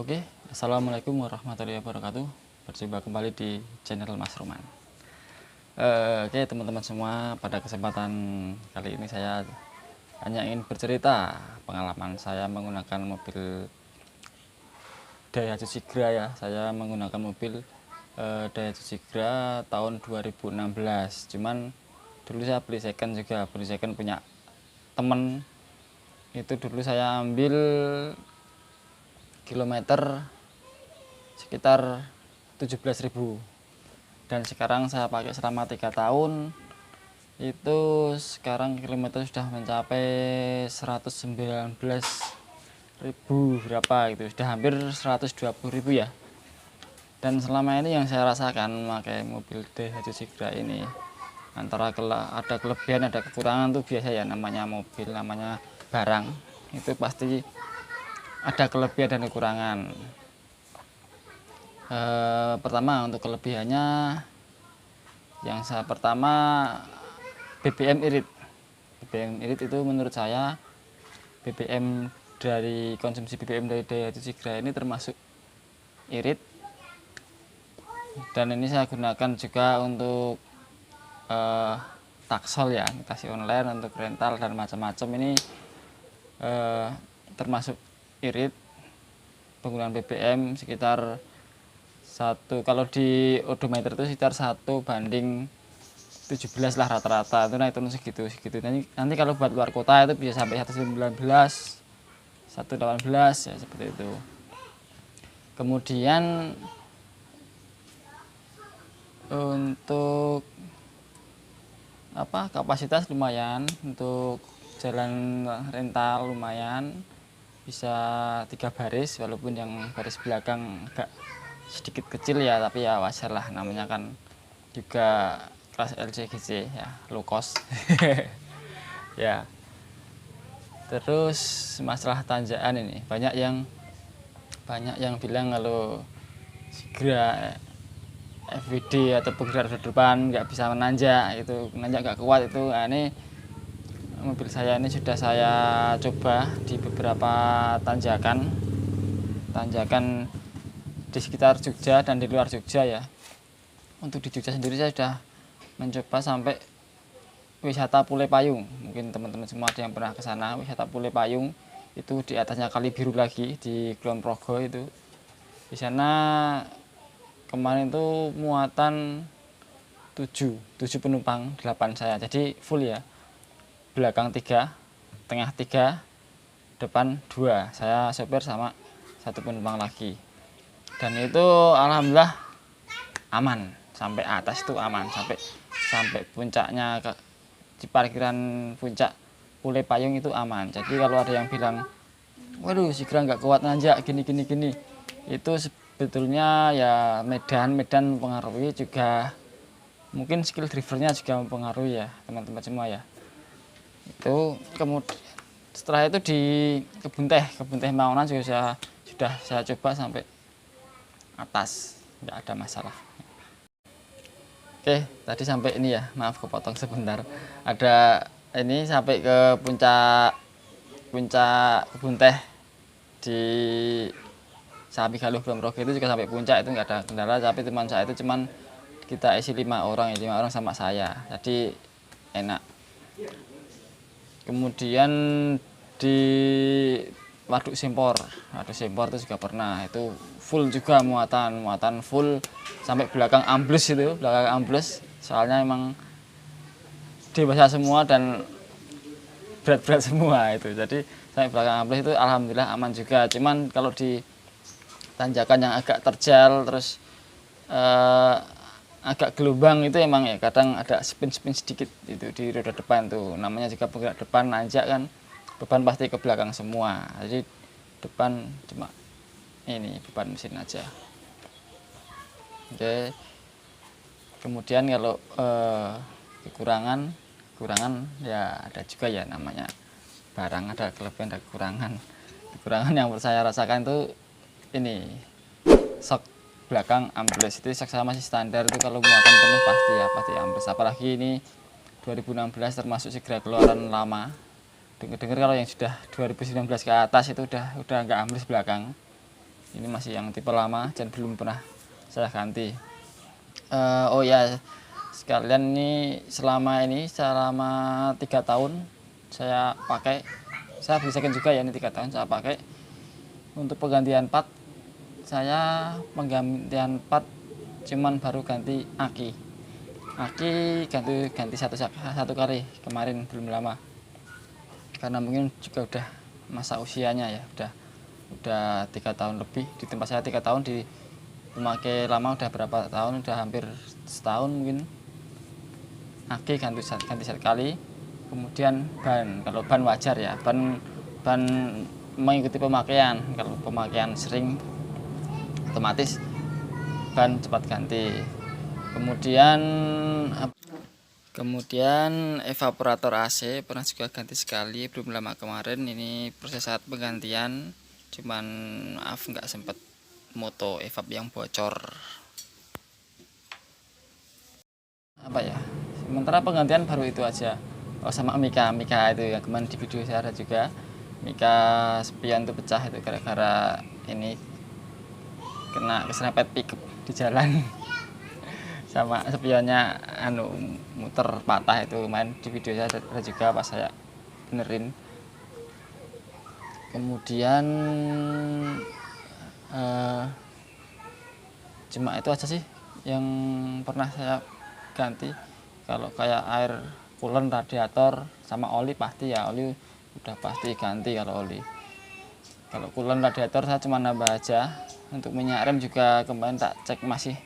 Oke, assalamualaikum warahmatullahi wabarakatuh. Berjumpa kembali di channel Mas Roman. Oke teman-teman semua, pada kesempatan kali ini saya hanya ingin bercerita pengalaman saya menggunakan mobil Daihatsu Sigra ya. Saya menggunakan mobil Daihatsu Sigra tahun 2016. Cuman dulu saya beli second juga, beli second punya temen. Itu dulu saya ambil kilometer sekitar 17.000, dan sekarang saya pakai selama 3 tahun. Itu sekarang kilometer sudah mencapai 119.000 berapa gitu, sudah hampir 120.000 ya. Dan selama ini yang saya rasakan memakai mobil Daihatsu Sigra ini, antara ada kelebihan ada kekurangan tuh biasa ya, namanya mobil, namanya barang itu pasti ada kelebihan dan kekurangan. Pertama untuk kelebihannya, yang saya pertama BBM irit. BBM irit itu menurut saya BBM dari konsumsi BBM dari Daihatsu Sigra ini termasuk irit, dan ini saya gunakan juga untuk taksol ya, taksi online, untuk rental dan macam-macam. Ini termasuk irit. Penggunaan BBM sekitar kalau di odometer itu sekitar 1:17 lah rata-rata, itu naik turun segitu. Nanti kalau buat luar kota itu bisa sampai 119, 118 ya, seperti itu. Kemudian untuk kapasitas lumayan, untuk jalan rental lumayan, bisa 3 baris, walaupun yang baris belakang agak sedikit kecil ya, tapi ya wajar lah, namanya kan juga kelas LCGC ya, low cost. Ya, terus masalah tanjakan ini banyak yang bilang kalau Sigra FWD atau penggerak roda depan nggak bisa menanjak, itu menanjak nggak kuat itu. Nah, ini mobil saya ini sudah saya coba di beberapa tanjakan di sekitar Jogja dan di luar Jogja ya. Untuk di Jogja sendiri saya sudah mencoba sampai wisata Pule Payung. Mungkin teman-teman semua ada yang pernah ke sana. Wisata Pule Payung itu di atasnya Kali Biru lagi, di Kulon Progo itu. Di sana kemarin itu muatan 7 penumpang, 8 saya. Jadi full ya. Belakang 3, tengah 3, depan 2. Saya sopir sama 1 penumpang lagi. Dan itu alhamdulillah aman, sampai atas itu aman, sampai puncaknya di parkiran puncak Pule Payung itu aman. Jadi kalau ada yang bilang, waduh Sigra nggak kuat nanjak gini, itu sebetulnya ya medan mempengaruhi, juga mungkin skill drivernya juga mempengaruhi ya teman-teman semua ya. Itu kemudian setelah itu di kebun teh Maunan juga sudah saya coba sampai atas, nggak ada masalah. Oke, tadi sampai ini ya, maaf kepotong sebentar. Ada ini sampai ke puncak kebun teh di Sapi Galuh Kulon Progo itu juga sampai puncak, itu nggak ada kendala. Tapi teman saya itu cuman kita isi 5 orang ya, 5 orang sama saya, jadi enak. Kemudian di Waduk Simpor itu juga pernah, itu full juga muatan full sampai belakang ambles soalnya emang dewasa semua dan berat semua itu, jadi sampai belakang ambles itu alhamdulillah aman juga. Cuman kalau di tanjakan yang agak terjal terus agak gelombang itu emang ya kadang ada spin sedikit itu di roda depan tuh, namanya juga penggerak depan nanjak kan, beban pasti ke belakang semua, jadi depan cuma ini beban mesin aja. Oke, kemudian kalau kekurangan ya ada juga ya, namanya barang ada kelebihan ada kekurangan yang saya rasakan itu ini shock belakang ambles. Itu shock saya masih standar, itu kalau muatan penuh pasti ambles, apalagi ini 2016 termasuk Sigra keluaran lama. Dengar kalau yang sudah 2019 ke atas itu udah nggak ambles belakang. Ini masih yang tipe lama dan belum pernah saya ganti. Oh ya, sekalian selama 3 tahun saya pakai, saya beli second juga ya, ini 3 tahun saya pakai. Untuk penggantian part, saya penggantian part cuman baru ganti aki ganti satu kali kemarin, belum lama, karena mungkin juga udah masa usianya ya, udah 3 tahun lebih. Di tempat saya 3 tahun, di pemakai lama udah berapa tahun, udah hampir setahun mungkin. Aki ganti satu kali. Kemudian ban, kalau ban wajar ya, ban mengikuti pemakaian. Kalau pemakaian sering, otomatis ban cepat ganti. Kemudian evaporator AC pernah juga ganti sekali, belum lama kemarin. Ini proses saat penggantian, cuman maaf nggak sempat moto evap yang bocor. Apa ya, sementara penggantian baru itu aja. Oh, sama mika itu ya, kemarin di video saya ada juga. Mika spion itu pecah itu gara-gara ini kena keserempet pickup di jalan. Sama spionnya muter patah, itu main di video saya ada juga pas saya benerin. Kemudian cuma itu aja sih yang pernah saya ganti. Kalau kayak air coolant, radiator, sama oli pasti ya, oli udah pasti ganti kalau oli. Kalau coolant, radiator saya cuma nambah aja. Untuk minyak rem juga kemarin tak cek masih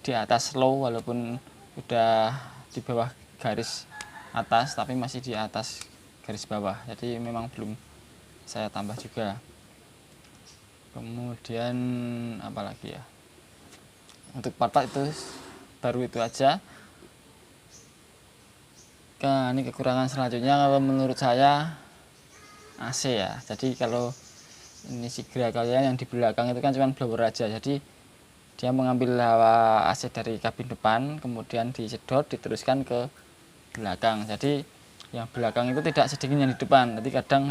di atas low, walaupun udah di bawah garis atas, tapi masih di atas garis bawah, jadi memang belum saya tambah juga. Kemudian apalagi ya, untuk part itu baru itu aja. Ini kekurangan selanjutnya kalau menurut saya AC ya. Jadi kalau ini Sigra kalian yang di belakang itu kan cuma blower aja, jadi dia mengambil hawa AC dari kabin depan, kemudian disedot, diteruskan ke belakang. Jadi yang belakang itu tidak sedingin yang di depan. Jadi kadang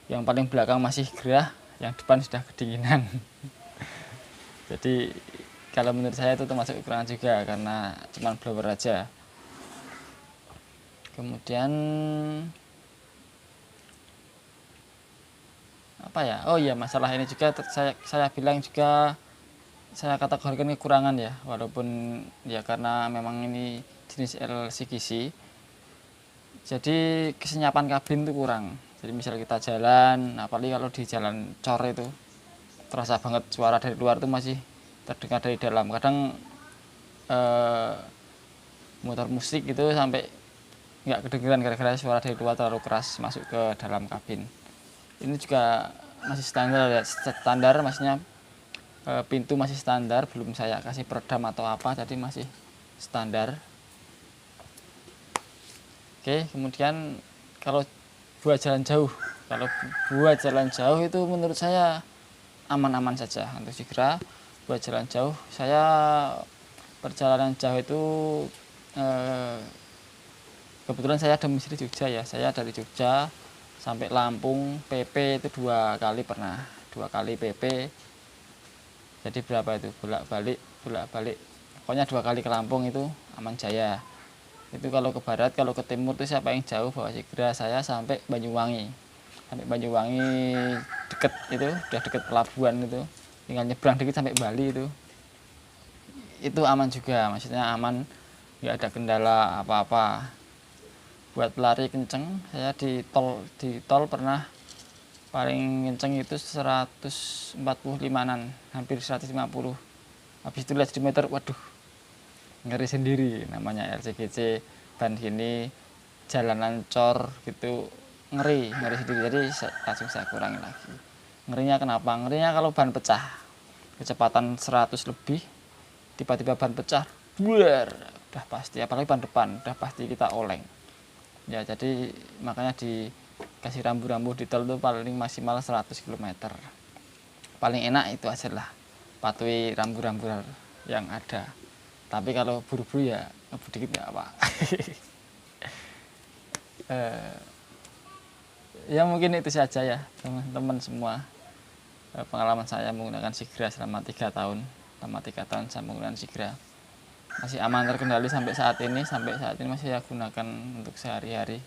yang paling belakang masih gerah, yang depan sudah kedinginan. Jadi kalau menurut saya itu termasuk kekurangan juga, karena cuma blower aja. Kemudian apa ya, oh iya, masalah ini juga saya bilang juga, saya kategorikan kekurangan ya, walaupun ya karena memang ini jenis LCGC, jadi kesenyapan kabin itu kurang. Jadi misal kita jalan, apalagi kalau di jalan cor itu terasa banget suara dari luar itu masih terdengar dari dalam. Kadang motor musik itu sampai nggak kedengeran gara-gara suara dari luar terlalu keras masuk ke dalam kabin. Ini juga masih standar ya, standar maksudnya pintu masih standar, belum saya kasih peredam atau apa, jadi masih standar. Oke, kemudian kalau buat jalan jauh itu menurut saya aman-aman saja untuk Sigra. Buat jalan jauh, saya perjalanan jauh itu kebetulan saya domisili Jogja ya, saya dari Jogja sampai Lampung PP itu 2 kali pernah, 2 kali PP. Jadi berapa itu, bolak-balik, pokoknya 2 kali ke Lampung itu aman jaya. Itu kalau ke barat, kalau ke timur itu siapa yang jauh bawa Sigra, saya sampai Banyuwangi. Deket itu, udah deket pelabuhan itu, tinggal nyebrang dikit sampai Bali itu aman juga, maksudnya aman, nggak ada kendala apa-apa. Buat pelari kenceng, saya di tol pernah paling kenceng itu 145-an, hampir 150. Habis itu lihat speedometer, waduh, ngeri sendiri. Namanya LCGC, ban gini, jalanan cor gitu, ngeri sendiri. Jadi langsung saya kurangi lagi. Ngerinya kenapa? Ngerinya kalau ban pecah, kecepatan 100 lebih, tiba-tiba ban pecah, buar, udah pasti, apalagi ban depan, udah pasti kita oleng. Ya, jadi makanya dikasih rambu-rambu di tol itu paling maksimal 100 km. Paling enak itu aja lah, patuhi rambu-rambu yang ada. Tapi kalau buru-buru ya ngebut dikit nggak apa. Ya mungkin itu saja ya teman-teman semua. pengalaman saya menggunakan Sigra selama 3 tahun. Selama 3 tahun saya menggunakan Sigra. Masih aman terkendali sampai saat ini. Sampai saat ini masih saya gunakan untuk sehari-hari.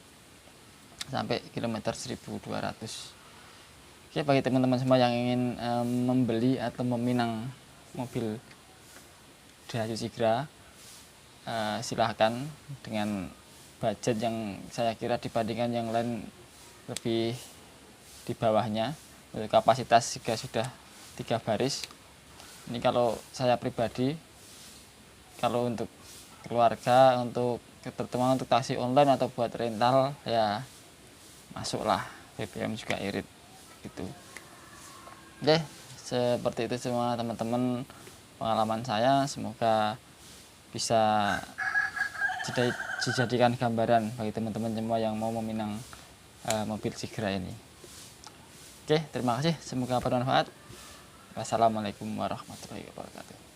Sampai kilometer 1200. Oke, bagi teman-teman semua yang ingin membeli atau meminang mobil Daihatsu Sigra, silahkan dengan budget yang saya kira dibandingkan yang lain lebih di bawahnya. Untuk kapasitas juga sudah 3 baris. Ini kalau saya pribadi, kalau untuk keluarga, untuk pertemuan, untuk taksi online atau buat rental, ya masuklah, BBM juga irit gitu. Oke, seperti itu semua teman-teman pengalaman saya. Semoga bisa dijadikan gambaran bagi teman-teman semua yang mau meminang mobil Sigra ini. Oke, terima kasih. Semoga bermanfaat. Wassalamualaikum warahmatullahi wabarakatuh.